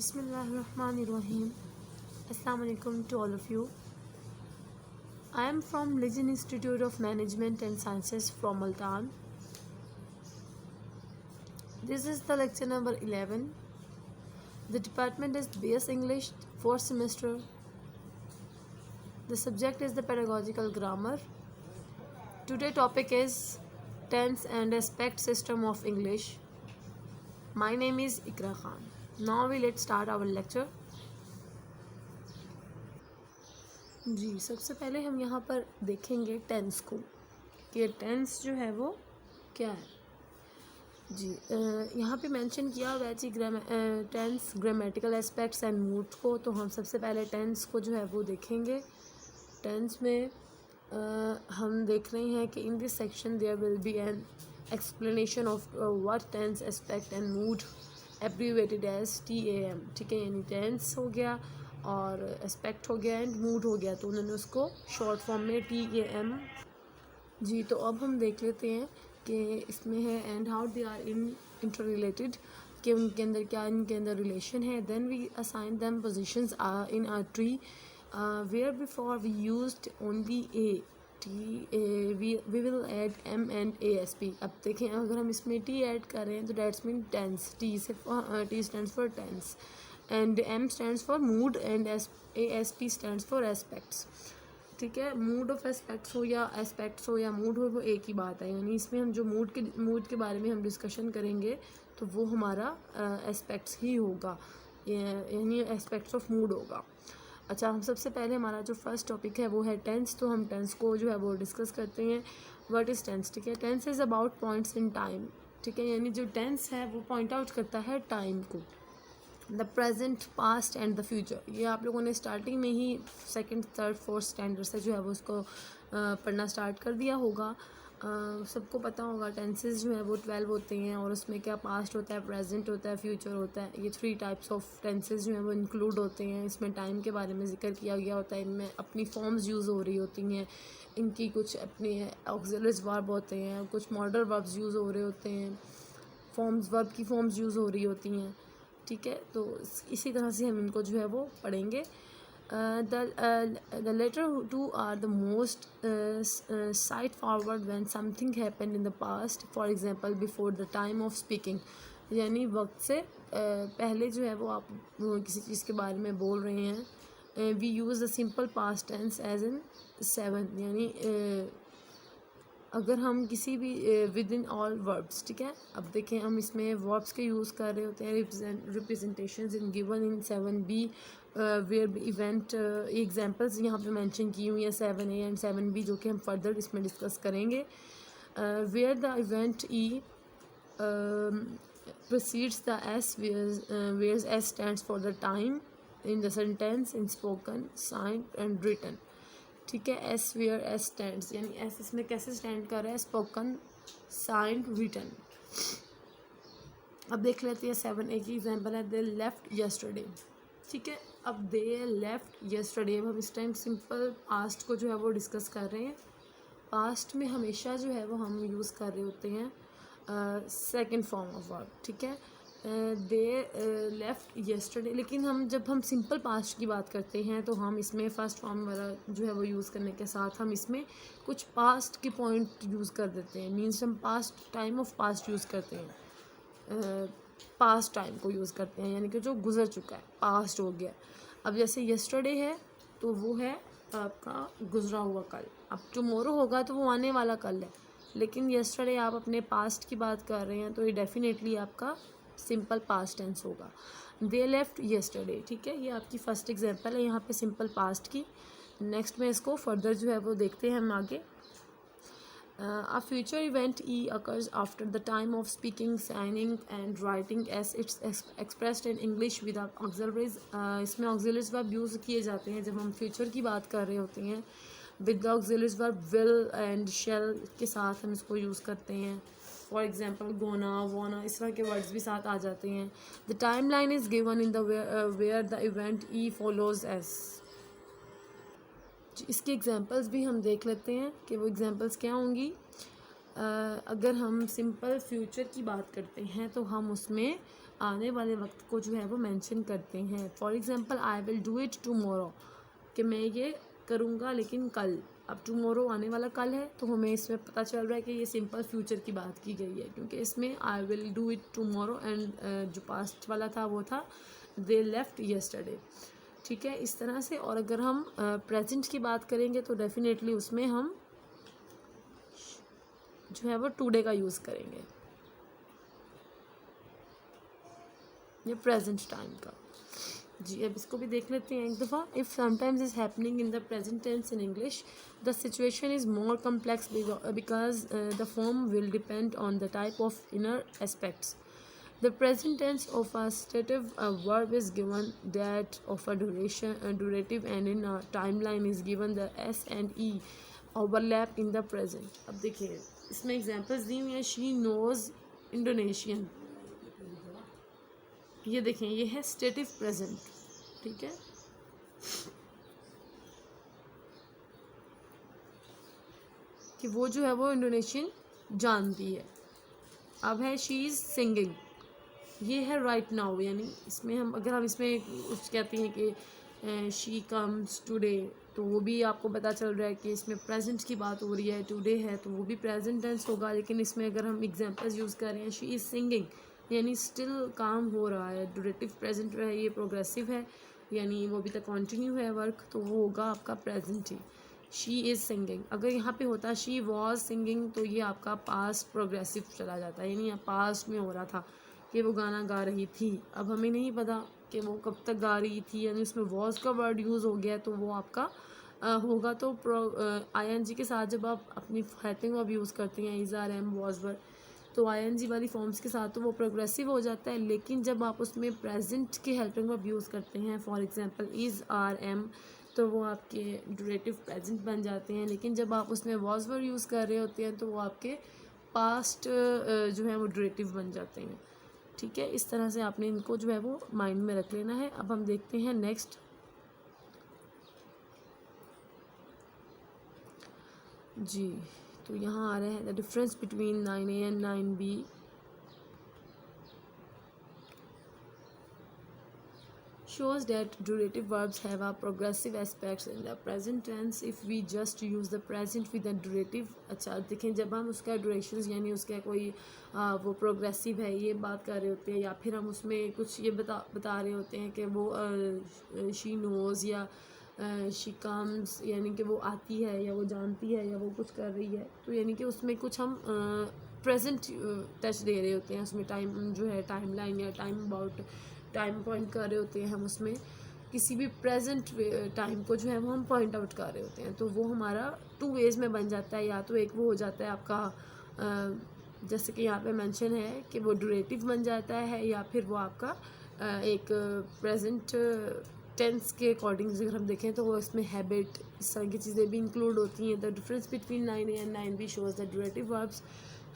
Bismillahirrahmanirrahim. Assalamu alaikum to all of you. I am from Legend Institute of Management and Sciences from Multan. This is the lecture number 11. The department is BS English, 4th semester. The subject is the pedagogical grammar. Today topic is tense and aspect system of English. My name is Ikra Khan. Now let's start our lecture. जी सबसे पहले हम यहाँ पर देखेंगे tense को कि tense जो है वो क्या है। जी यहाँ पे मेंशन किया हुआ है जी tense grammatical aspects and mood को। तो हम सबसे पहले टेंस को जो है वो देखेंगे। टेंस में हम देख रहे हैं कि in this section there will be an explanation of what tense aspect and mood abbreviated as TAM। ठीक है, यानी टेंस हो गया और एस्पेक्ट हो गया एंड मूड हो गया, तो उन्होंने उसको शॉर्ट फॉर्म में TAM। जी तो अब हम देख लेते हैं कि इसमें है and how they are interrelated, कि उनके अंदर क्या इनके अंदर रिलेशन है। Then we assign them positions in our tree where before we used only A we will add M and ASP। अब देखें अगर हम इसमें T ऐड कर रहे हैं तो that's mean tense. T stands for tense and M stands for mood and ASP stands for aspects. ठीक है, मूड ऑफ एस्पेक्ट्स हो या एस्पेक्ट्स हो या मूड हो, वो एक ही बात है। यानी इसमें हम जो मूड के बारे में हम डिस्कशन करेंगे तो वो हमारा एस्पेक्ट्स ही होगा, यानी एस्पेक्ट्स ऑफ मूड होगा। अच्छा, हम सबसे पहले हमारा जो फर्स्ट टॉपिक है वो है टेंस। तो हम टेंस को जो है वो डिस्कस करते हैं। What is tense? ठीक है, tense is about points in time. ठीक है, यानी जो टेंस है वो पॉइंट आउट करता है टाइम को। The present, past and the future. ये आप लोगों ने स्टार्टिंग में ही सेकंड, थर्ड, फोर्थ स्टैंडर्ड से जो है वो उसको पढ़ना स्टार्ट कर दिया होगा। सबको पता होगा टेंसेस जो है वो 12 होते हैं और उसमें क्या पास्ट होता है, प्रेजेंट होता है, फ्यूचर होता है। ये 3 टाइप्स ऑफ टेंसेस जो हैं वो इंक्लूड होते हैं। इसमें टाइम के बारे में जिक्र किया गया होता है। इनमें अपनी फॉर्म्स यूज़ हो रही होती हैं, इनकी कुछ अपने ऑक्सिलरीज वर्ब होते हैं, कुछ मॉडल वर्ब्स यूज़ हो रहे होते हैं, वर्ब की फॉर्म्स यूज़ हो रही होती हैं। ठीक है, तो इसी तरह से हम इनको जो है वो पढ़ेंगे। The latter two are the most side forward when something happened in the past, for example before the time of speaking। यानी वक्त से पहले जो है वो आप किसी चीज़ के बारे में बोल रहे हैं। We use the simple past tense as in 7, यानी अगर हम किसी भी विद इन ऑल वर्ब्स। ठीक है, अब देखें हम इसमें वर्ब्स के यूज़ कर रहे होते हैं। Representations in given in 7B where event. Examples यहाँ पे मेंशन की हुई हैं 7A एंड 7B, जो कि हम फर्दर इसमें डिस्कस करेंगे। Where the event E precedes the S, whereas S stands for the time in the sentence in spoken, signed and written। ठीक है, एस वेयर एस स्टैंड्स, यानी एस इसमें कैसे स्टैंड कर रहा है, स्पोकन, साइंड, रिटन। अब देख लेते हैं 7A की एग्जांपल है दे लेफ्ट यस्टरडे। ठीक है, अब दे लेफ्ट यस्टरडे। अब हम इस टाइम सिंपल पास्ट को जो है वो डिस्कस कर रहे हैं। पास्ट में हमेशा जो है वो हम यूज़ कर रहे होते हैं सेकेंड फॉर्म ऑफ वर्ब। ठीक है, दे लेफ्ट यस्टरडे। लेकिन जब हम सिंपल पास्ट की बात करते हैं तो हम इसमें फ़र्स्ट फॉर्म वाला जो है वो यूज़ करने के साथ हम इसमें कुछ पास्ट के पॉइंट यूज़ कर देते हैं। मीन्स हम past time of past use करते हैं, पास्ट टाइम को यूज़ करते हैं, यानी कि जो गुज़र चुका है, पास्ट हो गया। अब जैसे यस्टरडे है तो वो है आपका गुज़रा हुआ कल। अब टुमारो होगा तो वो आने वाला कल है, लेकिन यस्टरडे आप अपने पास्ट की बात कर रहे हैं तो ये डेफिनेटली आपका सिंपल पास्ट टेंस होगा। They left yesterday. ठीक है, ये आपकी फर्स्ट एग्जांपल है यहाँ पे सिंपल पास्ट की। नेक्स्ट में इसको फर्दर जो है वो देखते हैं हम आगे। A future event E occurs after the time of speaking, signing and writing as it's expressed in English without auxiliaries। इसमें auxiliaries verb यूज़ किए जाते हैं जब हम फ्यूचर की बात कर रहे होते हैं। With the auxiliaries verb will and shall के साथ हम इसको यूज़ करते हैं। फॉर एग्जाम्पल गोना, वोना, इस तरह के वर्ड्स भी साथ आ जाते हैं। The time line is given in the where the event E follows S. इसके एग्जांपल्स भी हम देख लेते हैं कि वो एग्जांपल्स क्या होंगी। अगर हम सिंपल फ्यूचर की बात करते हैं तो हम उसमें आने वाले वक्त को जो है वो मेंशन करते हैं। For example I will do it tomorrow, कि मैं ये करूँगा लेकिन कल। अब टुमारो आने वाला कल है, तो हमें इसमें पता चल रहा है कि ये सिंपल फ्यूचर की बात की गई है, क्योंकि इसमें I will do it tomorrow and जो पास्ट वाला था वो था दे लेफ्ट येस्टरडे। ठीक है, इस तरह से। और अगर हम प्रेजेंट की बात करेंगे तो डेफिनेटली उसमें हम जो है वो टुडे का यूज़ करेंगे, ये प्रेजेंट टाइम का। जी, अब इसको भी देख लेते हैं एक दफ़ा। If sometimes is happening in the present tense in English, the situation is more complex because the form will depend on the type of inner aspects. The present tense of a stative verb is given that of a durative, and in a timeline is given the S and E overlap in the present. अब देखिए इसमें examples दी हुई हैं। She knows Indonesian, ये देखें ये है stative present. ठीक है, कि वो जो है वो इंडोनेशियन जानती है। अब है शी इज़ सिंगिंग, ये है राइट नाउ, यानी इसमें हम अगर हम इसमें कुछ कहते हैं कि शी कम्स टुडे, तो वो भी आपको पता चल रहा है कि इसमें प्रेजेंट की बात हो रही है, टुडे है तो वो भी प्रेजेंट टेंस होगा। लेकिन इसमें अगर हम एग्जांपल्स यूज़ कर रहे हैं, शी इज़ सिंगिंग यानी स्टिल काम हो रहा है, ड्यूरेटिव प्रेजेंट है, ये प्रोग्रेसिव है यानी वो अभी तक कंटिन्यू है वर्क, तो वो होगा आपका present he. She is singing, अगर यहाँ पे होता शी वॉज सिंगिंग तो ये आपका पास्ट प्रोग्रेसिव चला जाता है, यानी पास्ट में हो रहा था कि वो गाना गा रही थी। अब हमें नहीं पता कि वो कब तक गा रही थी, यानी उसमें वॉज का वर्ड यूज़ हो गया, तो वो आपका होगा। तो ING के साथ जब आप अपनी हेल्पिंग वर्ब यूज़ करते हैं, is are am was were, तो ING वाली फॉर्म्स के साथ तो वो प्रोग्रेसिव हो जाता है। लेकिन जब आप उसमें प्रेजेंट की हेल्पिंग वर्ब यूज़ करते हैं, for example is are am, तो वो आपके ड्यूरेटिव प्रेजेंट बन जाते हैं। लेकिन जब आप उसमें वॉज वर यूज़ कर रहे होते हैं तो वो आपके पास्ट जो है वो ड्यूरेटिव बन जाते हैं। ठीक है, इस तरह से आपने इनको जो है वो माइंड में रख लेना है। अब हम देखते हैं नेक्स्ट। जी, तो यहाँ आ रहा है the difference between 9A and 9B। shows that durative verbs have a progressive aspects in the present tense if we just use the present with the durative। अच्छा देखें, जब हम उसका ड्यूरेशंस यानी उसका कोई वो प्रोग्रेसिव है ये बात कर रहे होते हैं, या फिर हम उसमें कुछ ये बता रहे होते हैं कि वो शी नोज़ या शी कम्स, यानी कि वो आती है या वो जानती है या वो कुछ कर रही है, तो यानी कि उसमें कुछ हम प्रेजेंट टच दे रहे होते हैं। उसमें टाइम जो है टाइम लाइन या टाइम अबाउट टाइम पॉइंट कर रहे होते हैं, हम उसमें किसी भी प्रेजेंट टाइम को जो है वो हम पॉइंट आउट कर रहे होते हैं। तो वो हमारा 2 वेज़ में बन जाता है, या तो एक वो हो जाता है आपका जैसे कि यहाँ पे मेंशन है कि वो ड्यूरेटिव बन जाता है, या फिर वो आपका एक प्रेजेंट टेंस के अकॉर्डिंग अगर हम देखें तो वो इसमें हैबिट इस तरह की चीज़ें भी इंक्लूड होती हैं। The difference between 9A and 9B shows the durative verbs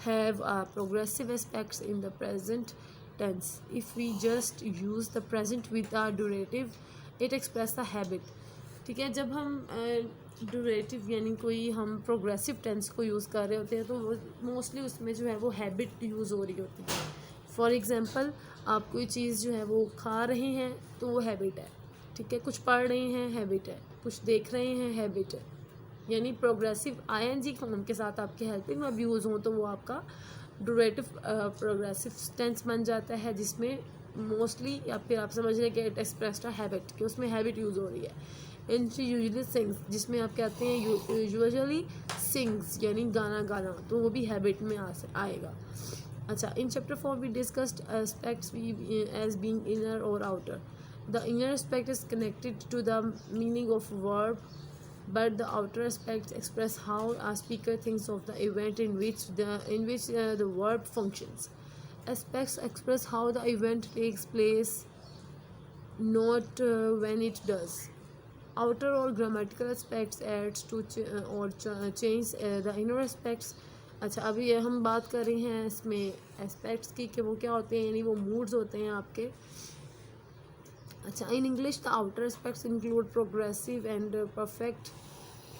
have progressive aspects in the present tense. If we just use the present with the durative, it express the habit. ठीक है, जब हम durative यानी कोई हम progressive tense को use कर रहे होते हैं तो मोस्टली उसमें जो है वो हैबिट यूज़ हो रही होती है। फॉर एग्जांपल आप कोई चीज़ जो है वो खा रहे हैं तो वो हैबिट है। ठीक है, कुछ पढ़ रहे हैं हैबिट है, कुछ देख रहे हैं हैबिट है, यानी प्रोग्रेसिव ING फॉर्म के साथ आपके हेल्पिंग वर्ब यूज़ हों तो वो आपका ड्यूरेटिव प्रोग्रेसिव टेंस बन जाता है, जिसमें मोस्टली या फिर आप समझ रहे हैं कि इट एक्सप्रेस्ड अ हैबिट, कि उसमें हैबिट यूज़ हो रही है। इन यूजुअली सिंग्स, जिसमें आप कहते हैं यूजुअली सिंग्स यानी गाना गाना, तो वो भी हैबिट में आएगा। अच्छा, in chapter 4 we discussed aspects as being inner और outer. The inner aspect is connected to the meaning of verb, but the outer aspects express how a speaker thinks of the event in which the verb functions. Aspects express how the event takes place, not when it does. Outer or grammatical aspects adds to change the inner aspects. अच्छा, अभी हम बात कर रहे हैं इसमें aspects की कि वो क्या होते हैं, यानी वो मूड्स होते हैं आपके। अच्छा, in English the outer aspects include progressive and perfect.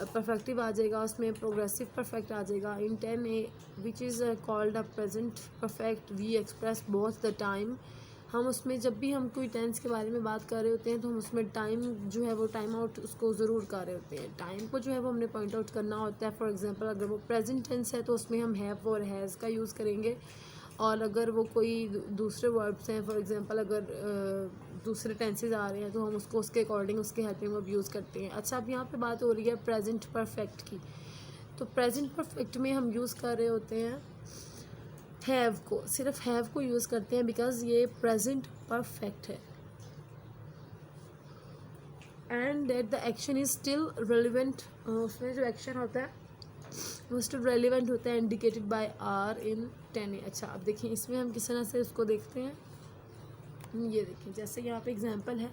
Perfective आ जाएगा उसमें, प्रोग्रेसिव परफेक्ट आ जाएगा। In 10A which is called a present perfect we express both the time, हम उसमें जब भी हम कोई टेंस के बारे में बात कर रहे होते हैं तो हम उसमें टाइम जो है वो टाइम आउट उसको ज़रूर कर रहे होते हैं। टाइम को जो है वो हमने पॉइंट आउट करना होता है। फॉर एग्जांपल अगर वो प्रेजेंट टेंस है तो उसमें हम हैव और हैज़ का यूज़ करेंगे, और अगर वो कोई दूसरे वर्ब्स हैं, फॉर एग्जांपल अगर दूसरे टेंसेज आ रहे हैं तो हम उसको उसके अकॉर्डिंग उसके हेल्पिंग वर्ब यूज़ करते हैं। अच्छा, अब यहाँ पे बात हो रही है प्रेजेंट परफेक्ट की। तो प्रेजेंट परफेक्ट में हम यूज़ कर रहे होते हैं हैव को, सिर्फ हैव को यूज़ करते हैं बिकॉज ये प्रेजेंट परफेक्ट है। And that the action is still relevant, उसमें जो एक्शन होता है वो स्टिल रेलिवेंट होता है, indicated by are in 10A। अच्छा, अब देखिए इसमें हम किस तरह से उसको देखते हैं। ये देखिए, जैसे यहाँ पे एग्जांपल है,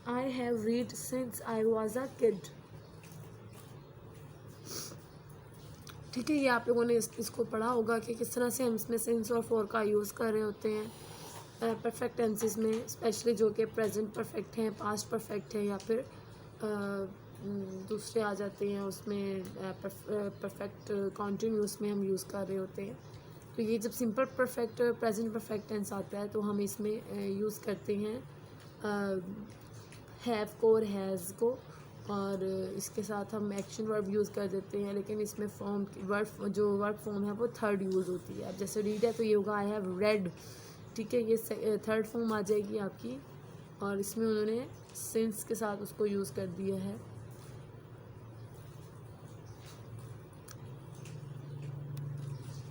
I have read since I was a kid. ठीक है, ये आप लोगों ने इसको पढ़ा होगा कि किस तरह से हम इसमें सिंस और फॉर का यूज़ कर रहे होते हैं परफेक्ट टेंसेस में, स्पेशली जो कि प्रेजेंट परफेक्ट हैं, पास्ट परफेक्ट है, या फिर दूसरे आ जाते हैं उसमें परफेक्ट कॉन्टिन्यूस में हम यूज़ कर रहे होते हैं। तो ये जब simple perfect present perfect tense आता है तो हम इसमें यूज़ करते हैं हैव को और हैज़ को, और इसके साथ हम एक्शन वर्ब यूज़ कर देते हैं। लेकिन इसमें फॉर्म वर्ब जो वर्ब फॉर्म है वो थर्ड यूज़ होती है। अब जैसे रीड है तो ये होगा आई हैव रेड, ठीक है, ये थर्ड फॉर्म आ जाएगी आपकी, और इसमें उन्होंने सिंस के साथ उसको यूज़ कर दिया है।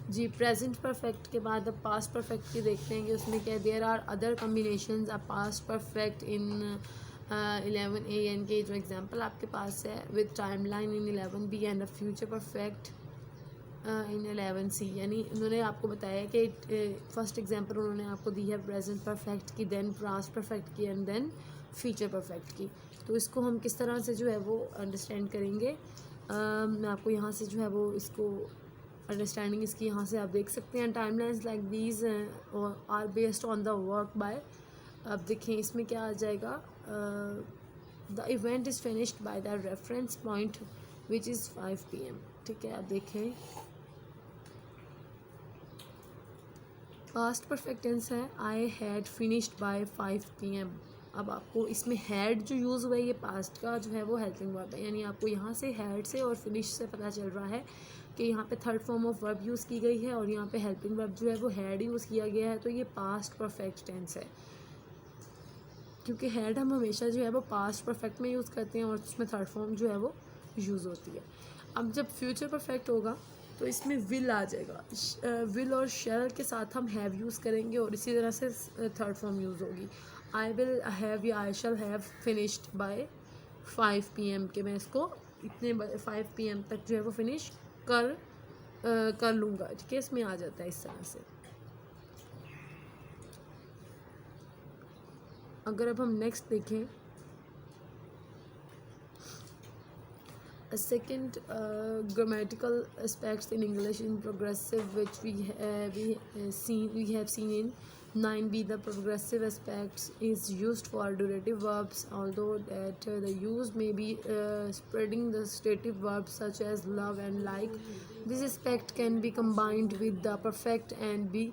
जी, प्रेजेंट परफेक्ट के बाद अब पास्ट परफेक्ट की देखते हैं कि उसमें क्या, there are other combinations a past perfect in 11A यानी कि जो एग्जांपल आपके पास है with time line in 11B and a future perfect in 11C। यानी उन्होंने आपको बताया कि फर्स्ट एग्जांपल उन्होंने आपको दी है प्रेजेंट परफेक्ट की, देन पास्ट परफेक्ट की, एंड देन फ्यूचर परफेक्ट की। तो इसको हम किस तरह से जो है वो अंडरस्टैंड करेंगे, मैं आपको यहाँ से जो है वो इसको अंडरस्टैंडिंग इसकी यहाँ से आप देख सकते हैं। Timelines like these are based on the work by, अब देखें इसमें क्या आ जाएगा, the event is finished by the reference point which is 5 PM। ठीक है, अब देखें पास्ट परफेक्ट टेंस है I had finished by 5 PM। अब आपको इसमें हैड जो यूज़ हुआ है ये पास्ट का जो है वो हेल्पिंग वर्ब है, यानी आपको यहाँ से हैड से और फिनिश से पता चल रहा है कि यहाँ पे third form of verb use की गई है और यहाँ पे हेल्पिंग वर्ब जो है वो हैड यूज़ किया गया है। तो ये पास्ट परफेक्ट टेंस है, क्योंकि हैड हम हमेशा जो है वो पास्ट परफेक्ट में यूज़ करते हैं और उसमें थर्ड फॉर्म जो है वो यूज़ होती है। अब जब फ्यूचर परफेक्ट होगा तो इसमें विल आ जाएगा, विल और शैल के साथ हम हैव यूज़ करेंगे और इसी तरह से थर्ड फॉर्म यूज़ होगी। आई विल हैव या I shall have finished by 5 PM के मैं इसको इतने 5 PM तक जो है वो फिनिश कर लूँगा। ठीक है, इसमें आ जाता है इस तरह से। अगर अब हम नेक्स्ट देखें, second grammatical aspects in English in progressive which we have seen in 9B. The progressive aspects is used for durative verbs, although that the use may be spreading the stative verbs such as love and like. This aspect can be combined with the perfect and be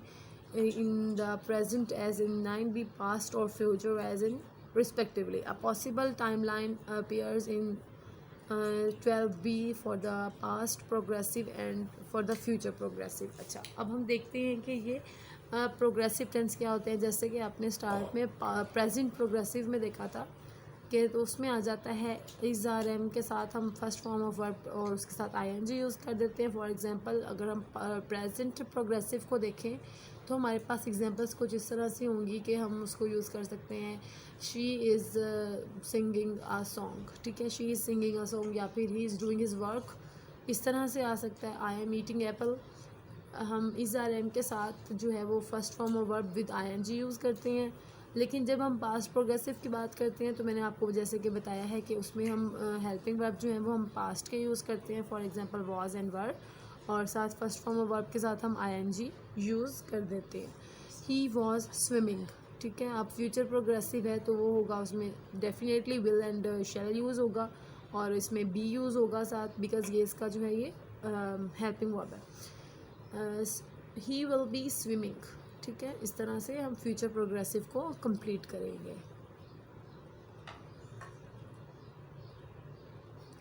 in the present as in 9B, past or future as in respectively. A possible timeline appears in 12B for the past progressive and for the future progressive। अच्छा, अब हम देखते हैं कि ये progressive tense क्या होते हैं। जैसे कि आपने स्टार्ट में प्रेजेंट प्रोग्रेसिव में देखा था कि तो उसमें आ जाता है इज़ आर एम के साथ हम फर्स्ट फॉर्म ऑफ वर्ब और उसके साथ ING यूज़ कर देते हैं। फॉर एग्जांपल अगर हम प्रेजेंट प्रोग्रेसिव को देखें तो हमारे पास एग्जांपल्स कुछ इस तरह से होंगी कि हम उसको यूज़ कर सकते हैं, she is singing uh song. ठीक है, she is singing uh song, या फिर he is doing his work, इस तरह से आ सकता है। आई एम ईटिंग एप्पल, हम इज़ आर एम के साथ जो है वो first form of verb with ING use करते हैं। लेकिन जब हम पास्ट प्रोग्रेसिव की बात करते हैं तो मैंने आपको जैसे कि बताया है कि उसमें हम हेल्पिंग वर्ब जो है वो हम पास्ट के यूज़ करते हैं। फॉर एग्जांपल वॉज एंड वर, और साथ फर्स्ट फॉर्म ऑफ वर्ब के साथ हम ING यूज़ कर देते हैं। He was swimming. ठीक है, अब फ्यूचर प्रोग्रेसिव है तो वो होगा उसमें definitely will and shall use होगा और इसमें बी यूज़ होगा साथ, बिकॉज ये इसका जो है ये हेल्पिंग वर्ब है। He will be swimming. ठीक है, इस तरह से हम फ्यूचर प्रोग्रेसिव को कंप्लीट करेंगे।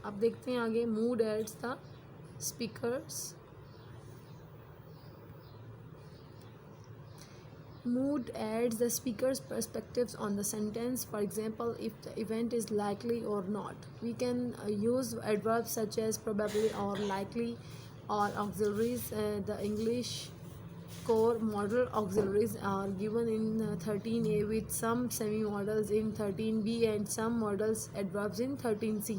अब देखते हैं आगे, mood adds the speakers. Mood adds the speaker's perspectives on the sentence. For example, if the event is likely or not, we can use adverbs such as probably or likely or auxiliaries. The English core model auxiliaries are given in 13A with some semi-modals in 13B and some modals adverbs in 13C.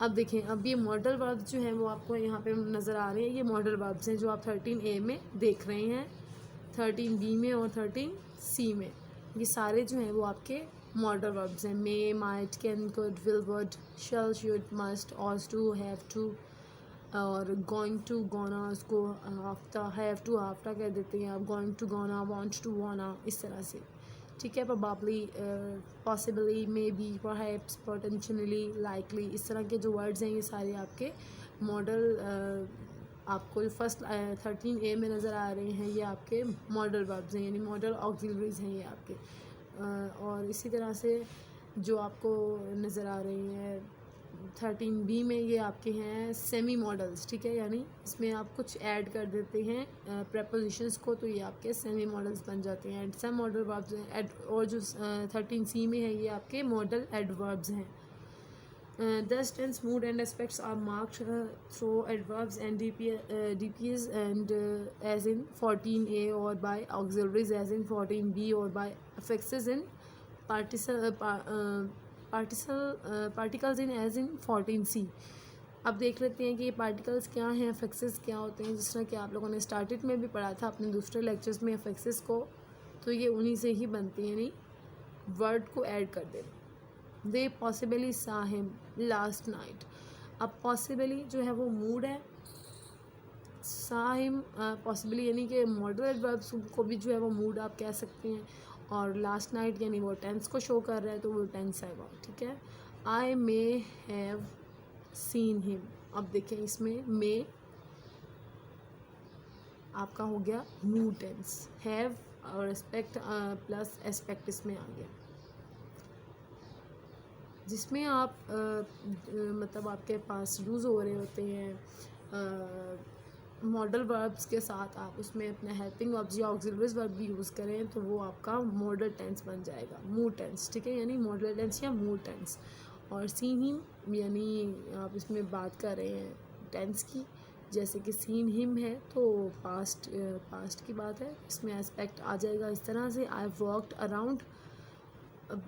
अब देखें, अब ये modal verbs जो हैं वो आपको यहाँ पे नज़र आ रहे हैं। ये मॉडल वर्ब्स हैं जो आप 13A में देख रहे हैं, 13B में और 13C में। ये सारे जो हैं वो आपके मॉडल वर्ब्स हैं। May, might, can, could, will, would, shall, should, must, ought to, have to और गोइंग टू, गोना, उसको आफ्ता, हैव टू आफ्ता कह देते हैं आप, going to, gonna, want to, wanna, इस तरह से। ठीक है, probably, possibly, maybe, perhaps, potentially, likely, इस तरह के जो वर्ड्स हैं ये सारे आपके मॉडल आपको फर्स्ट 13A में नज़र आ रहे हैं। ये आपके मॉडल वर्ब्स हैं, यानी मॉडल ऑक्सिलरीज हैं ये आपके। और इसी तरह से जो आपको नज़र आ रही हैं 13B में, ये आपके हैं सेमी मॉडल्स। ठीक है, यानी इसमें आप कुछ ऐड कर देते हैं प्रेपोजिशंस को, तो ये आपके सेमी मॉडल्स बन जाते हैं। एंड सम मॉडल वर्ब्स हैं, और जो 13C में है ये आपके मॉडल एडवर्ब्स हैं। Thus, tense, mood and aspects are marked through adverbs and DPs and as in 14A, or by auxiliaries as in 14B, or by affixes in particles in as in 14C. अब देख लेते हैं कि ये particles क्या हैं, affixes क्या होते हैं। जिस तरह कि आप लोगों ने स्टार्टेड में भी पढ़ा था अपने दूसरे लेक्चर्स में affixes को, तो ये उन्हीं से ही बनती हैं, यानी वर्ड को ऐड कर देना। They possibly saw him last night. अब पॉसिबली जो है वो मूड है, saw him पॉसिबली यानी कि मॉडल एडवर्ब्स को भी जो है वो मूड आप कह सकते हैं, और लास्ट नाइट यानी वो टेंस को शो कर रहा है तो वो टेंस है वो। ठीक है, आई मे हैव सीन हिम। अब देखें, इसमें मे आपका हो गया मूड टेंस, हैव और एस्पेक्ट प्लस एस्पेक्ट इसमें आ गया, जिसमें आप मतलब आपके पास यूज़ हो रहे होते हैं मॉडल वर्ब्स के साथ, आप उसमें अपने हेल्पिंग वर्ब्स या ऑक्सिलरीज वर्ब भी यूज़ करें तो वो आपका मॉडल टेंस बन जाएगा, मूड टेंस। ठीक है, यानी मॉडल टेंस या मूड टेंस। और सीन हिम यानी आप इसमें बात कर रहे हैं टेंस की, जैसे कि सीन हिम है तो पास्ट की बात है, इसमें एस्पेक्ट आ जाएगा इस तरह से, आई वॉकड अराउंड। अब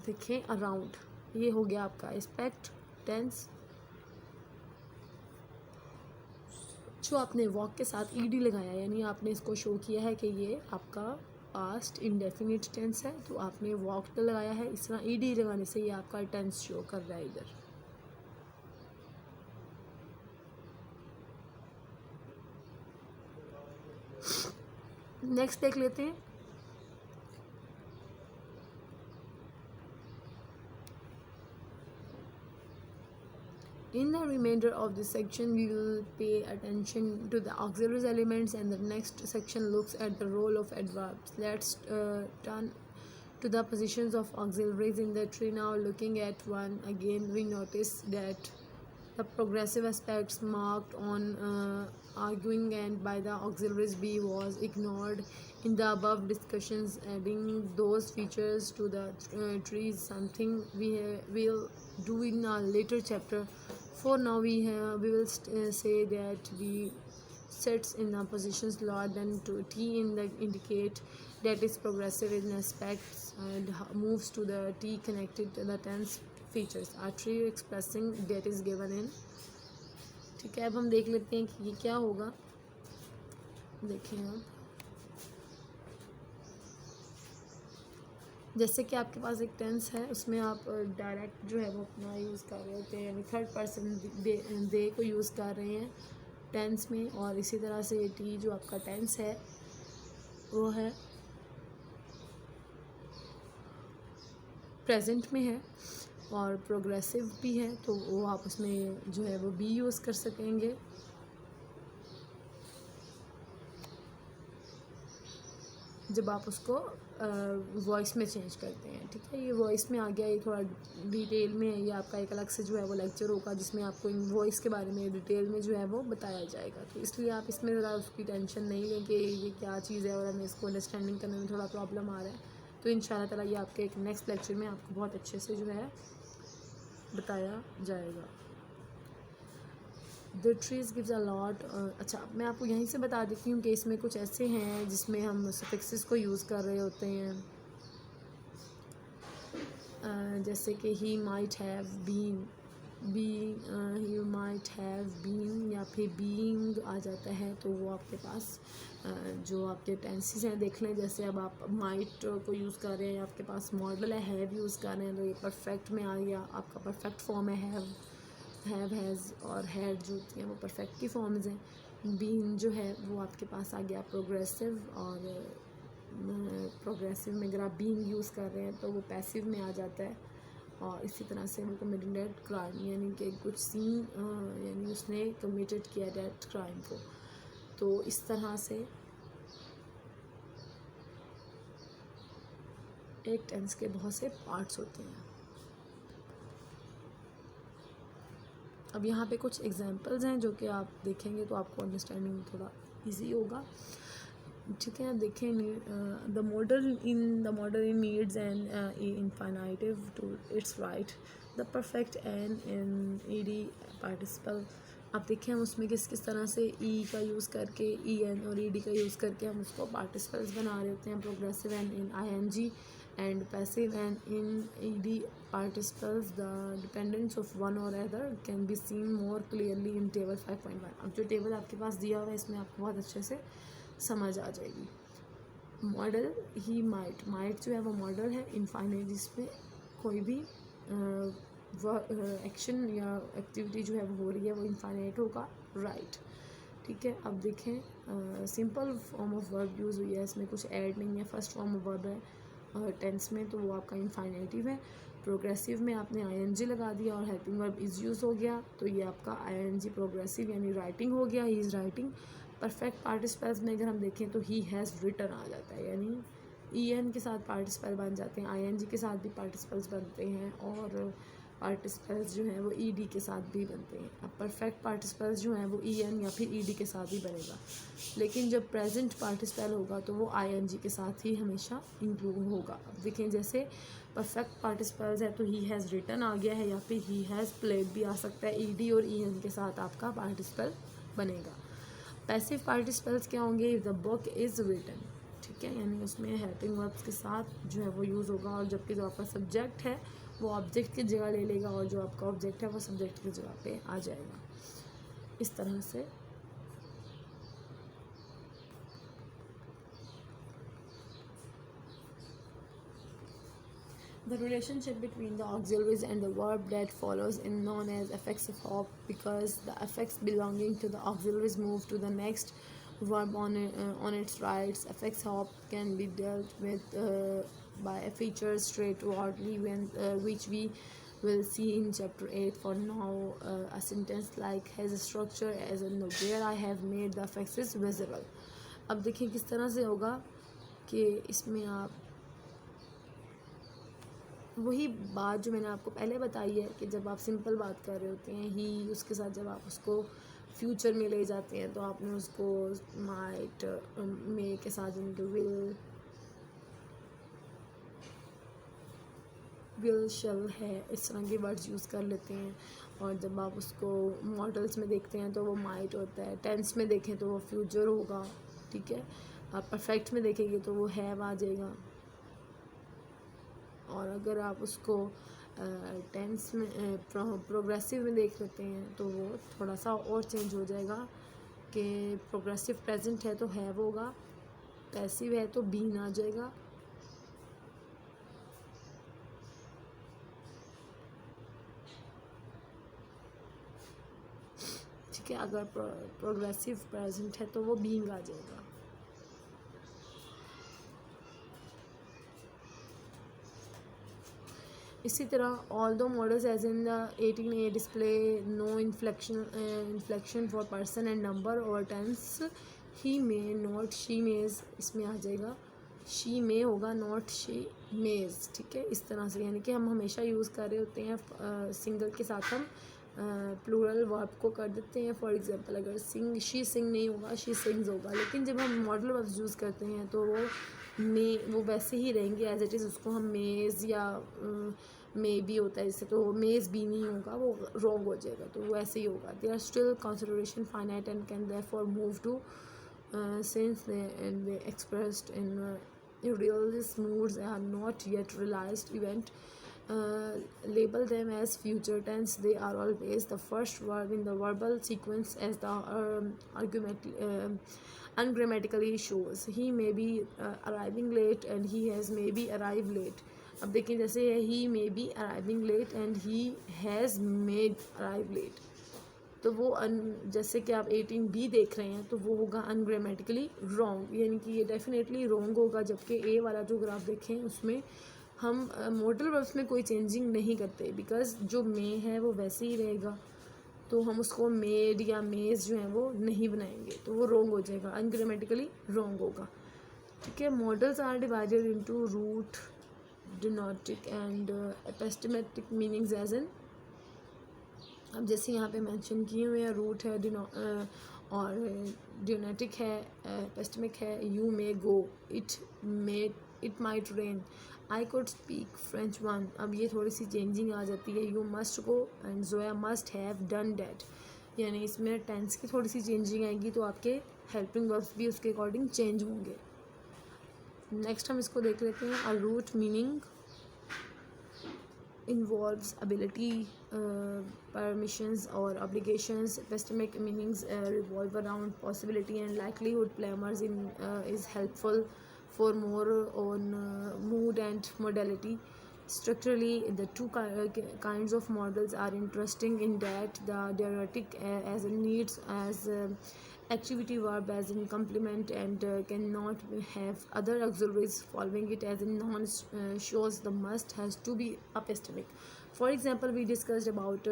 देखें, अराउंड ये हो गया आपका एस्पेक्ट टेंस। जो आपने वॉक के साथ ईडी लगाया, यानी आपने इसको शो किया है कि ये आपका पास्ट इंडेफिनिट टेंस है, तो आपने वॉक पे लगाया है। इस तरह ईडी लगाने से ये आपका टेंस शो कर रहा है इधर। नेक्स्ट देख लेते हैं, in the remainder of this section we will pay attention to the auxiliary elements, and the next section looks at the role of adverbs. Let's turn to the positions of auxiliaries in the tree. Now looking at one again, we notice that the progressive aspects marked on arguing and by the auxiliaries B was ignored in the above discussions. Adding those features to the tree is something we will do in a later chapter. For now we will say that we sets in the positions lower than to T in the indicate that is progressive in aspects, and moves to the T connected to the tense features are tree expressing that is given in। ठीक है, अब हम देख लेते हैं कि ये क्या होगा। देखें आप, जैसे कि आपके पास एक टेंस है, उसमें आप डायरेक्ट जो है वो अपना यूज़ कर रहे होते हैं, यानी थर्ड पर्सन दे को यूज़ कर रहे हैं टेंस में। और इसी तरह से टी जो आपका टेंस है वो है प्रेजेंट में है, और प्रोग्रेसिव भी है, तो वो आप उसमें जो है वो बी यूज़ कर सकेंगे। जब आप उसको वॉइस में चेंज करते हैं, ठीक है। ये वॉइस में आ गया, ये थोड़ा डिटेल में है, ये आपका एक अलग से जो है वो लेक्चर होगा जिसमें आपको इन वॉइस के बारे में डिटेल में जो है वो बताया जाएगा। तो इसलिए आप इसमें ज़रा उसकी टेंशन नहीं लें कि ये क्या चीज़ है और हमें इसको अंडरस्टैंडिंग करने में थोड़ा प्रॉब्लम आ रहा है। तो इंशाल्लाह ताला ये आपके एक नेक्स्ट लेक्चर में आपको बहुत अच्छे से जो है बताया जाएगा। The trees gives a lot. अच्छा, मैं आपको यहीं से बता देती हूँ कि इसमें कुछ ऐसे हैं जिसमें हम सफिक्सेस को यूज़ कर रहे होते हैं, जैसे कि he might have been, he might have been, या फिर बीइंग आ जाता है। तो वो आपके पास जो आपके टेंसेस हैं देख लें। जैसे अब आप माइट को यूज़ कर रहे हैं, आपके पास मॉडल है हैव यूज़ कर रहे हैं, तो ये परफेक्ट में आ गया, आपका परफेक्ट फॉर्म है हैव, हैज़ और हैड जो होती हैं वो परफेक्ट की फॉर्म्स हैं। बीन जो है वो आपके पास आ गया प्रोग्रेसिव, और प्रोग्रेसिव में अगर आप बीइंग यूज़ कर रहे हैं तो वो पैसिव में आ जाता है। और इसी तरह से वो कमिटेड क्राइम, यानी कि कुछ सीन, यानी उसने कमिटेड किया डेट क्राइम को। तो इस तरह से एक टेंस के बहुत से पार्ट्स होते हैं। अब यहाँ पे कुछ एग्जांपल्स हैं जो कि आप देखेंगे तो आपको अंडरस्टैंडिंग थोड़ा इजी होगा, ठीक है। देखें, the model in needs an infinitive to its right, the perfect an in ED participle. अब देखें हम उसमें किस किस तरह से ई का यूज़ करके, ई एन और ई डी का यूज़ करके हम उसको पार्टिसिपल्स बना रहे होते हैं। Progressive N in I N G and passive and in ed participles. The dependence of one or other can be seen more clearly in table 5.1. अब जो टेबल आपके पास दिया हुआ है इसमें आपको बहुत अच्छे से समझ आ जाएगी। मॉडल ही माइट जो है वो मॉडल है इनफाइनाइट, जिसमें कोई भी एक्शन या एक्टिविटी जो है वो हो रही है वो इनफाइनाइट होगा, राइट, ठीक है। अब देखें, simple form of verb use हुई है, इसमें कुछ ऐड नहीं है। फर्स्ट फॉर्म ऑफ वर्ब है टेंस में, तो वो आपका इनफाइनेटिव है। प्रोग्रेसिव में आपने आईएनजी लगा दिया और हेल्पिंग वर्ब इज़ यूज़ हो गया, तो ये आपका आईएनजी प्रोग्रेसिव यानी राइटिंग हो गया, he is writing. Perfect participles में अगर हम देखें तो ही हैज़ रिटन आ जाता है, यानी ईएन के साथ पार्टिसिपल बन जाते हैं, आईएनजी के साथ भी पार्टिसिपल्स बनते हैं, और पार्टिसिपल्स जो हैं वो ईडी के साथ भी बनते हैं। अब परफेक्ट पार्टिसिपल्स जो हैं वो ईएन या फिर ईडी के साथ ही बनेगा, लेकिन जब प्रेजेंट पार्टिसिपल होगा तो वो आईएनजी के साथ ही हमेशा इंक्लूड होगा। अब देखें, जैसे परफेक्ट पार्टिसिपल्स है तो ही हैज़ रिटन आ गया है, या फिर ही हैज़ प्लेड भी आ सकता है, ईडी और ईएन के साथ आपका पार्टिसिपल बनेगा। पैसिव पार्टिसिपल्स क्या होंगे, द बुक इज़ रिटन, ठीक है, यानी उसमें हेल्पिंग वर्ब्स के साथ जो है वो यूज़ होगा, और जबकि जो आपका सब्जेक्ट है वो ऑब्जेक्ट की जगह ले लेगा, और जो आपका ऑब्जेक्ट है वो सब्जेक्ट की जगह पे आ जाएगा। इस तरह से the relationship between the auxiliaries and the verb that follows is known as affix of hop, because the affix belonging to the auxiliaries move to the next verb on its rights. Affix hop can be dealt with by a feature straightforwardly, which we will see in chapter 8. For now, a sentence like has a structure as in where I have made the affixes visible. अब देखिए किस तरह से होगा कि इसमें आप वही बात जो मैंने आपको पहले बताई है कि जब आप सिंपल बात कर रहे होते हैं ही, उसके साथ जब आप उसको फ्यूचर में ले जाते हैं तो आपने उसको माइट मे के साथ उनके विल शल है, इस तरह के वर्ड्स यूज़ कर लेते हैं। और जब आप उसको मॉडल्स में देखते हैं तो वो माइट होता है, टेंस में देखें तो वो फ्यूचर होगा, ठीक है। आप परफेक्ट में देखेंगे तो वो हैव आ जाएगा, और अगर आप उसको टेंस में प्रोग्रेसिव में देख लेते हैं तो वो थोड़ा सा और चेंज हो जाएगा कि प्रोग्रेसिव प्रेजेंट है तो हैव होगा, पैसिव है तो बीन आ जाएगा, ठीक है। अगर प्रोग्रेसिव प्रेजेंट है तो वो बीइंग आ जाएगा। इसी तरह although models as in the 18A display no inflection for person and number और tense, he may not, she mays इसमें आ जाएगा, शी मे होगा, नॉट शी मेज, ठीक है, इस तरह से। यानी कि हम हमेशा यूज़ कर रहे होते हैं सिंगल के साथ हम प्लूरल वर्ब को कर देते हैं। फॉर एग्जांपल अगर शी सिंग नहीं होगा, शी सिंग्स होगा, लेकिन जब हम मॉडल वर्ब्स यूज़ करते हैं तो वो वैसे ही रहेंगे एज इट इज़। उसको हम मेज़ या मे भी होता है जैसे, तो मेज़ भी नहीं होगा, वो रॉन्ग हो जाएगा, तो वो ऐसे ही होगा। They are still consideration finite and can therefore move to since they expressed in realist moods are not yet realized event, label them as future tense. They are always the first verb in the verbal sequence, as the argument ungrammatically shows. He may be arriving late and he has maybe arrived late. अब देखिए जैसे he may be arriving late and he has made arrive late, तो वो जैसे कि आप 18B देख रहे हैं तो वो होगा अनग्रामेटिकली रॉन्ग, यानी कि ये डेफिनेटली रॉन्ग होगा। जबकि ए वाला जो ग्राफ देखें उसमें हम मॉडल वर्ब्स में कोई चेंजिंग नहीं करते, बिकॉज जो मे है वो वैसे ही रहेगा, तो हम उसको मेड या मेज जो है वो नहीं बनाएंगे, तो वो रॉन्ग हो जाएगा, अनग्रामेटिकली रॉन्ग होगा, ठीक है। Models are divided into root, deontic and epistemic meanings as in. अब जैसे यहाँ पे मेंशन किए हुए हैं, रूट है और डियोनेटिक है, एपिस्टेमिक है। You may go, it might rain, I could speak French one. अब ये थोड़ी सी चेंजिंग आ जाती है, you must go and Zoya must have done that, यानी इसमें टेंस की थोड़ी सी चेंजिंग आएगी, तो आपके हेल्पिंग वर्ब्स भी उसके अकॉर्डिंग चेंज होंगे। नेक्स्ट हम इसको देख लेते हैं। A root meaning involves ability, permissions or obligations. Epistemic meanings revolve around possibility and likelihood. Plumers is helpful for more on mood and modality. Structurally, the two kinds of models are interesting in that the dialectic as needs as activity verb as in complement and cannot have other auxiliaries following it as in noun shows the must has to be epistemic. For example, we discussed about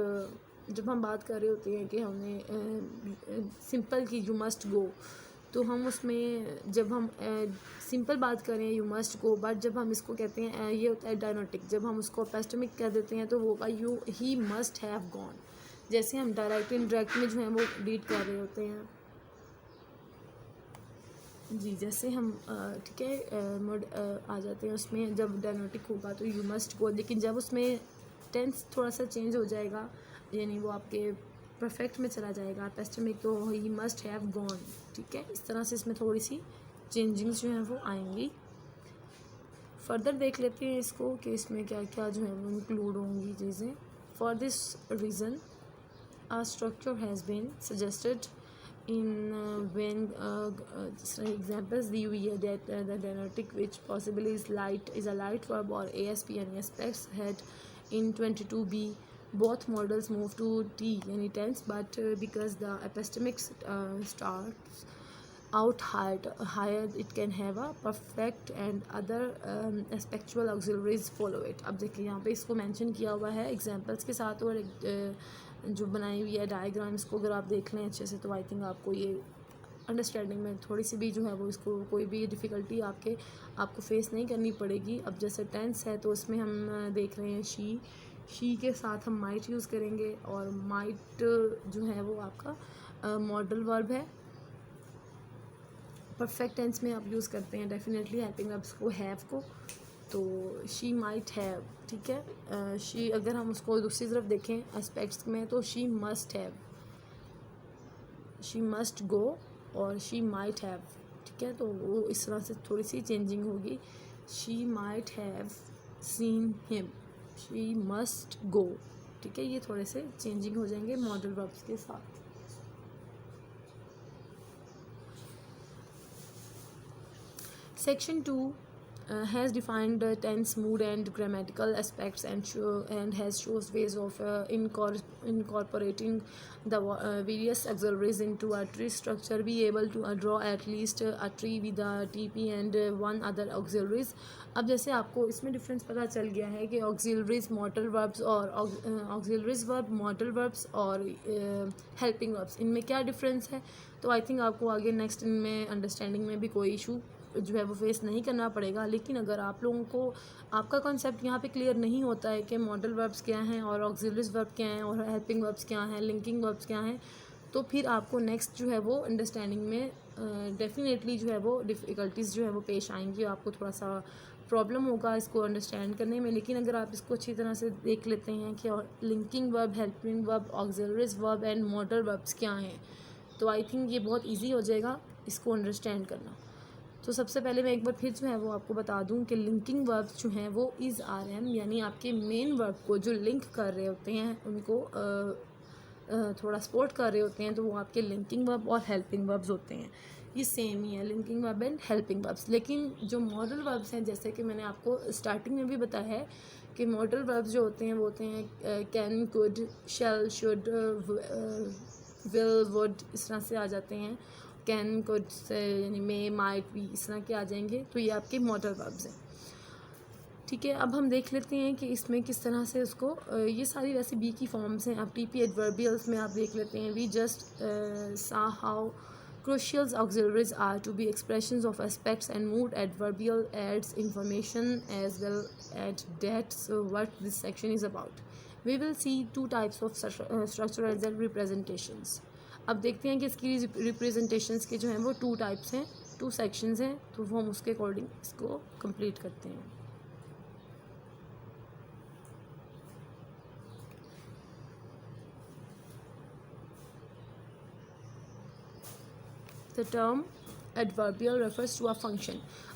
जब हम बात कर रहे होते हैं कि हमने simple की यू मस्ट गो, तो हम उसमें जब हम सिंपल बात करें यू मस्ट गो, बट जब हम इसको कहते हैं ये होता है डायनोटिक, जब हम उसको एपिस्टेमिक कह देते हैं तो वो होगा you he must have gone. जैसे हम डायरेक्ट इनडायरेक्ट में जो है वो रीड कर रहे होते हैं जी, जैसे हम ठीक है आ जाते हैं उसमें, जब डायनोटिक होगा तो यू मस्ट गो, लेकिन जब उसमें टेंस थोड़ा सा चेंज हो जाएगा, यानी वो आपके परफेक्ट में चला जाएगा एपिस्टेमिक, तो ही मस्ट हैव गॉन, ठीक है। इस तरह से इसमें थोड़ी सी चेंजिंग्स जो हैं वो आएंगी। फर्दर देख लेते हैं इसको कि इसमें क्या क्या जो है वो इंक्लूड होंगी चीज़ें। For this reason a structure has been suggested in when examples the that the denotic which possibly is a light verb or asp and aspects had in 22b. Both models move to t any tense, but because the epistemic starts out higher, it can have a perfect and other aspectual auxiliaries follow it. अब देखिए यहाँ पे इसको mention किया हुआ है examples के साथ, और जो बनाई हुई है डायग्राम्स को अगर आप देख लें अच्छे से, तो आई थिंक आपको ये अंडरस्टैंडिंग में थोड़ी सी भी जो है वो इसको कोई भी डिफ़िकल्टी आपको फेस नहीं करनी पड़ेगी। अब जैसे टेंस है तो उसमें हम देख रहे हैं शी के साथ हम माइट यूज़ करेंगे, और माइट जो है वो आपका मॉडल वर्ब है। परफेक्ट टेंस में आप यूज़ करते हैं डेफिनेटली हेल्पिंग वर्ब्स को, हैव को, तो शी माइट हैव, ठीक है। शी अगर हम उसको दूसरी तरफ देखें एस्पेक्ट्स में, तो she must have, she must go और शी माइट हैव, ठीक है, तो वो इस तरह से थोड़ी सी चेंजिंग होगी। She might have seen him, she must go, ठीक है, ये थोड़े से चेंजिंग हो जाएंगे मॉडल वर्ब्स के साथ। Section 2 has defined tense, mood and grammatical aspects and has shows ways of incorporating the various auxiliaries into a tree structure. Be able to draw at least a tree with a TP and one other auxiliaries. अब जैसे आपको इसमें difference पता चल गया है कि auxiliaries modal verbs और auxiliaries वर्ब मॉडल वर्ब्स और हेल्पिंग वर्ब्स, इनमें क्या डिफरेंस है, तो आई थिंक आपको आगे नेक्स्ट इनमें अंडरस्टैंडिंग में भी कोई इशू जो है वो फेस नहीं करना पड़ेगा। लेकिन अगर आप लोगों को आपका कॉन्सेप्ट यहाँ पे क्लियर नहीं होता है कि मॉडल वर्ब्स क्या हैं और ऑक्सिलरीज वर्ब क्या हैं और हेल्पिंग वर्ब्स क्या हैं, लिंकिंग वर्ब्स क्या हैं, तो फिर आपको नेक्स्ट जो है वो अंडरस्टैंडिंग में डेफिनेटली जो है वो डिफ़िकल्टीज़ जो है वो पेश आएंगी, आपको थोड़ा सा प्रॉब्लम होगा इसको अंडरस्टैंड करने में। लेकिन अगर आप इसको अच्छी तरह से देख लेते हैं कि linking verb, helping verb, auxiliaries verb and modal verbs क्या हैं, तो आई थिंक ये बहुत ईजी हो जाएगा इसको अंडरस्टैंड करना। तो सबसे पहले मैं एक बार फिर जो है वो आपको बता दूं कि लिंकिंग वर्ब्स जो हैं वो इज़ आर एम, यानी आपके मेन वर्ब को जो लिंक कर रहे होते हैं, उनको थोड़ा सपोर्ट कर रहे होते हैं, तो वो आपके लिंकिंग वर्ब और हेल्पिंग वर्ब्स होते हैं। ये सेम ही है, linking verb and helping verbs. लेकिन जो मॉडल वर्ब्स हैं, जैसे कि मैंने आपको स्टार्टिंग में भी बताया है कि मॉडल वर्ब्स जो होते हैं वो होते हैं can, could, shall, should, will, would, इस तरह से आ जाते हैं। कैन, कुड से यानी मे, माइट, बी, इस तरह के आ जाएंगे। तो ये आपके मॉडल वर्ब्स हैं। ठीक है, अब हम देख लेते हैं कि इसमें किस तरह से उसको ये सारी वैसे बी की फॉर्म्स हैं। अब टीपी एडवर्बियल्स में आप देख लेते हैं। वी जस्ट सा how crucial auxiliaries are to be expressions of aspects and mood. Adverbial adds information as well as that what this section is about. We will see two types of structural representations. अब देखते हैं कि इसकी representations के जो हैं वो two types हैं, टू सेक्शंस हैं, तो वो हम उसके अकॉर्डिंग इसको कंप्लीट करते हैं। The term adverbial refers to a function.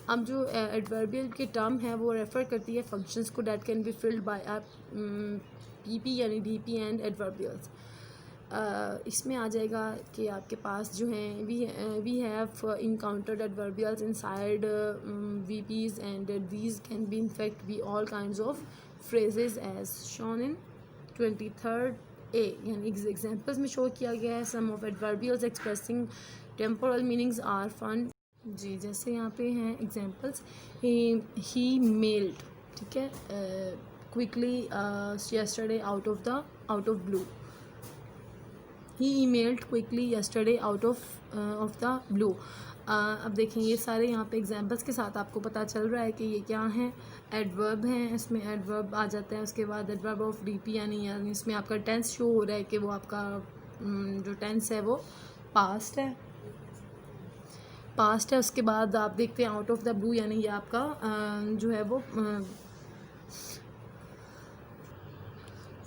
अब जो adverbial की टर्म है वो रेफ़र करती है फंक्शंस को that can be filled by a PP यानी DP and adverbials. इसमें आ जाएगा कि आपके पास जो हैं we have encountered adverbials inside VPs and these can be in fact be all kinds of phrases as shown in 23rd A, यानी examples में show किया गया है। Some of adverbials expressing temporal meanings are fun. जी, जैसे यहाँ पे हैं एग्जाम्पल्स, ही मेल्ड, ठीक है, quickly yesterday out of blue. He emailed quickly yesterday out of the blue. अब देखें ये सारे यहाँ पे एग्जांपल्स के साथ आपको पता चल रहा है कि ये क्या हैं, एडवर्ब हैं। इसमें एडवर्ब आ जाता है, उसके बाद एडवर्ब ऑफ डीपी यानी इसमें आपका टेंस शो हो रहा है कि वो आपका जो टेंस है वो पास्ट है। उसके बाद आप देखते हैं आउट ऑफ द ब्लू, यानी ये आपका जो है वो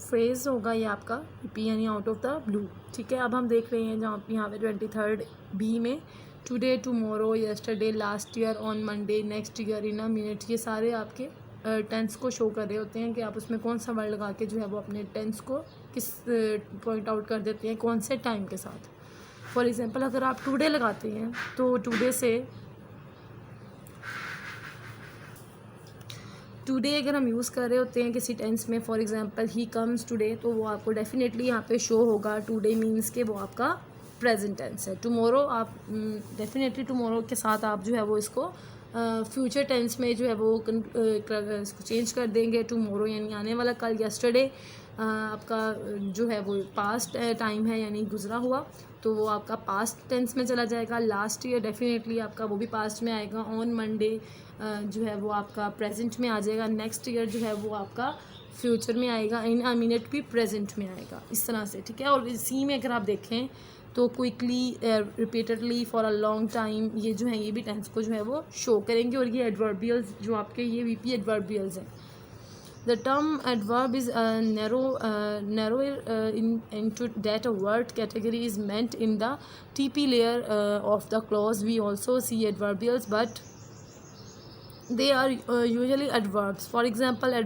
फ्रेज होगा, ये आपका पी यानी आउट ऑफ द ब्लू। ठीक है, अब हम देख रहे हैं जहाँ यहाँ पे 23rd बी में today, tomorrow, yesterday, last year, on Monday, next year, in a minute, ये सारे आपके टेंस को शो कर रहे होते हैं कि आप उसमें कौन सा वर्ड लगा के जो है वो अपने टेंस को किस पॉइंट आउट कर देते हैं, कौन से टाइम के साथ। फॉर एग्जांपल अगर आप टुडे लगाते हैं तो टुडे अगर हम यूज़ कर रहे होते हैं किसी टेंस में, for example he comes today, तो वो आपको डेफिनेटली यहाँ पे शो होगा टुडे मीन्स के वो आपका प्रेजेंट टेंस है। टुमारो आप डेफिनेटली टुमारो के साथ आप जो है वो इसको फ्यूचर टेंस में जो है वो इसको चेंज कर देंगे, टुमारो यानी आने वाला कल। यस्टरडे आपका जो है वो पास्ट टाइम है यानी गुजरा हुआ, तो वो आपका पास्ट टेंस में चला जाएगा। लास्ट ईयर डेफिनेटली आपका वो भी पास्ट में आएगा। ऑन मंडे जो है वो आपका प्रेजेंट में आ जाएगा। नेक्स्ट ईयर जो है वो आपका फ्यूचर में आएगा। इन अ मिनट भी प्रेजेंट में आएगा, इस तरह से। ठीक है, और इसी में अगर आप देखें तो quickly, repeatedly, for a long time, ये जो है ये भी टेंस को जो है वो शो करेंगे। और ये एडवर्बियल्स जो आपके ये वीपी एडवर्बियल्स हैं। The term adverb is narrower into that a word category is meant in the TP layer of the clause. We also see adverbials, but they are usually adverbs. For example,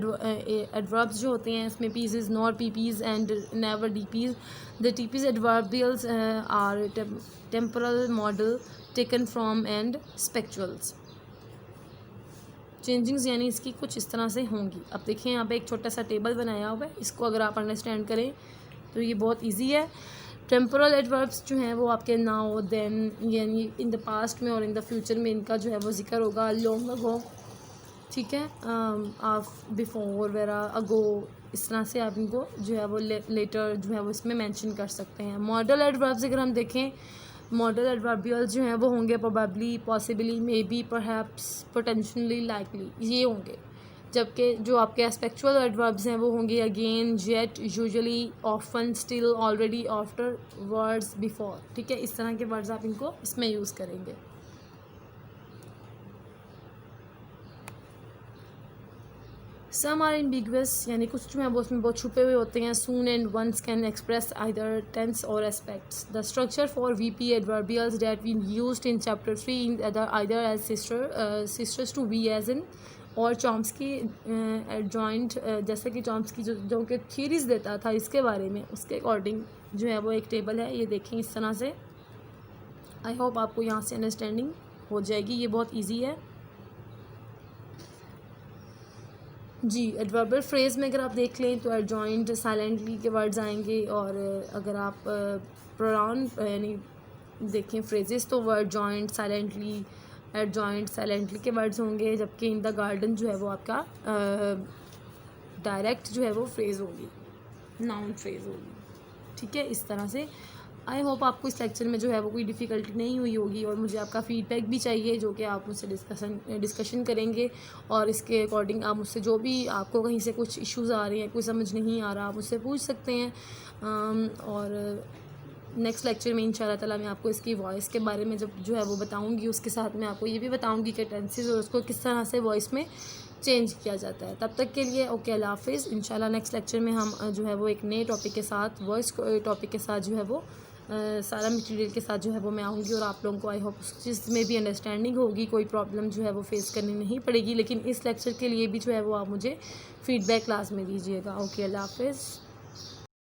adverbs जो होते हैं इसमें P's is not PP's and never DP's. The TP's adverbials are temporal, modal, taken from and spectrals. Changings यानी इसकी कुछ इस तरह से होंगी। अब देखिए यहाँ पे एक छोटा सा टेबल बनाया हुआ है, इसको अगर आप अंडरस्टैंड करें तो ये बहुत इजी है। टेम्पोरल एडवर्ब्स जो हैं वो आपके नाउ, देन यानी इन द पास्ट में और इन द फ्यूचर में इनका जो है वो जिक्र होगा। लॉन्ग अगो, ठीक है, बिफोर वेरा, अगो, इस तरह से आप इनको जो है वो लेटर जो है वो इसमें मेंशन कर सकते हैं। मॉडल एडवर्ब्स अगर हम देखें मॉडल एडवर्बियल्स जो हैं वो होंगे probably, possibly, maybe, perhaps, potentially, likely, ये होंगे। जबकि जो आपके एस्पेक्चुअल एडवर्ब्स हैं वो होंगे again, yet, usually, often, still, already, after, words, before. ठीक है, इस तरह के वर्ड्स आप इनको इसमें यूज़ करेंगे। सम आर एम्बिगुअस, यानी कुछ जो है वो उसमें बहुत छुपे हुए होते हैं। Soon and once can express either tense और aspects. The structure for VP adverbials that we used in chapter 3 in either as sisters to B as in और चॉम्स्की एडजॉइंट, जैसे कि चॉम्स्की जो कि थ्योरीज देता था इसके बारे में, उसके अकॉर्डिंग जो है वो एक टेबल है, ये देखें इस तरह से। आई होप आपको यहाँ से अंडरस्टैंडिंग हो जाएगी, ये बहुत ईजी है जी। एडवर्बल फ्रेज़ में अगर आप देख लें तो एडजॉइंट साइलेंटली के वर्ड्स आएंगे, और अगर आप प्रोनाउन यानी देखें फ्रेजेस तो word joint silently, adjoint silently के वर्ड्स होंगे। जबकि इन द गार्डन जो है वो आपका डायरेक्ट जो है वो फ्रेज़ होगी, नाउन फ्रेज़ होगी। ठीक है, इस तरह से आई होप आपको इस लेक्चर में जो है वो कोई डिफ़िकल्टी नहीं हुई होगी, और मुझे आपका फ़ीडबैक भी चाहिए जो कि आप मुझसे डिस्कशन करेंगे, और इसके अकॉर्डिंग आप मुझसे जो भी आपको कहीं से कुछ इश्यूज़ आ रहे हैं, कोई समझ नहीं आ रहा, आप मुझसे पूछ सकते हैं। और नेक्स्ट लेक्चर में इंशाल्लाह ताला मैं आपको इसकी वॉइस के बारे में जब जो है वो बताऊँगी, उसके साथ मैं आपको ये भी बताऊँगी कि टेंसेस और उसको किस तरह से वॉइस में चेंज किया जाता है। तब तक के लिए ओके, अल्लाह हाफिज़। इंशाल्लाह नेक्स्ट लेक्चर में हम जो है वो एक नए टॉपिक के साथ, वॉइस टॉपिक के साथ जो है वो सारा मटेरियल के साथ जो है वो मैं आऊँगी, और आप लोगों को आई होप उस चीज़ में भी अंडरस्टैंडिंग होगी, कोई प्रॉब्लम जो है वो फेस करनी नहीं पड़ेगी। लेकिन इस लेक्चर के लिए भी जो है वो आप मुझे फ़ीडबैक क्लास में दीजिएगा। ओके, अल्लाह हाफिज़।